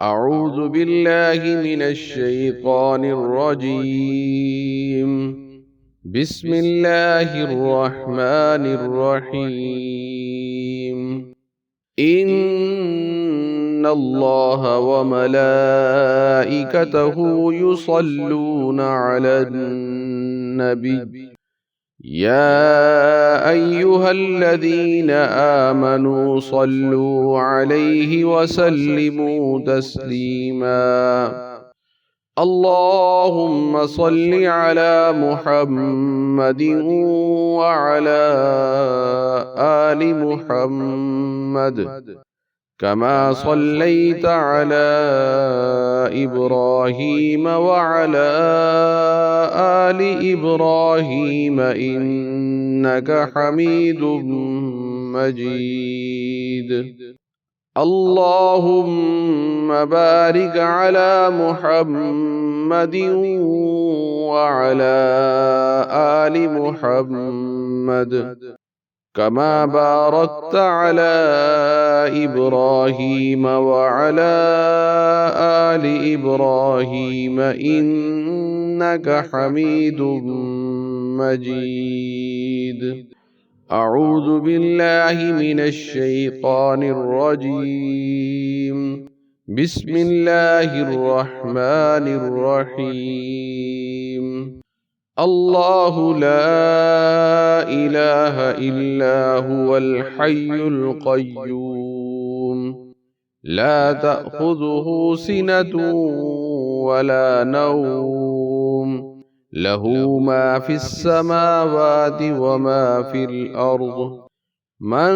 أعوذ بالله من الشيطان الرجيم. بسم الله الرحمن الرحيم. إن الله وملائكته يصلون على النبي يا أيها الذين آمنوا صلوا عليه وسلموا تسليما. اللهم صل على محمد وعلى آل محمد كما صليت على إبراهيم وعلى آل إبراهيم إنك حميد مجيد. اللهم بارك على محمد وعلى آل محمد كما باركت على إبراهيم وعلى آل إبراهيم إنك حميد مجيد. أعوذ بالله من الشيطان الرجيم. بسم الله الرحمن الرحيم. الله لا إله إلا هو الحي القيوم لا تأخذه سنة ولا نوم له ما في السماوات وما في الأرض. من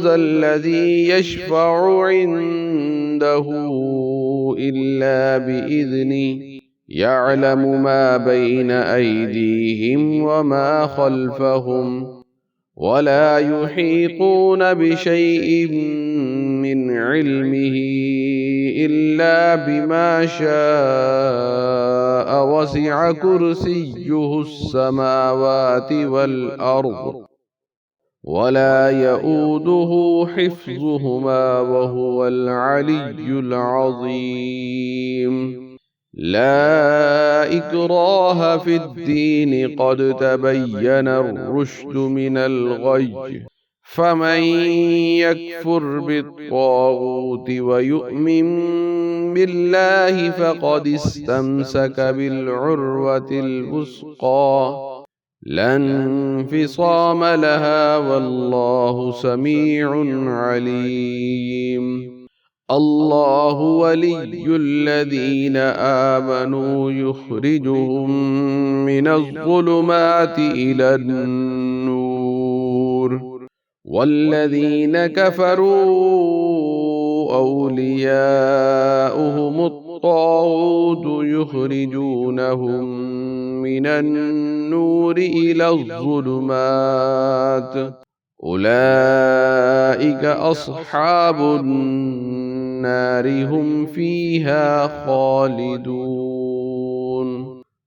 ذا الذي يشفع عنده إلا بإذنه يعلم ما بين أيديهم وما خلفهم ولا يحيطون بشيء من علمه إلا بما شاء وسع كرسيه السماوات والأرض ولا يؤوده حفظهما وهو العلي العظيم. لا إكراه في الدين قد تبين الرشد من الغي فمن يكفر بالطاغوت ويؤمن بالله فقد استمسك بالعروة الوثقى لا انفصام لها والله سميع عليم. الله ولي الذين آمنوا يخرجهم من الظلمات إلى النور والذين كفروا أولياؤهم الطاغوت يخرجونهم من النور إلى الظلمات أولئك أصحاب النار هم فيها خالدون.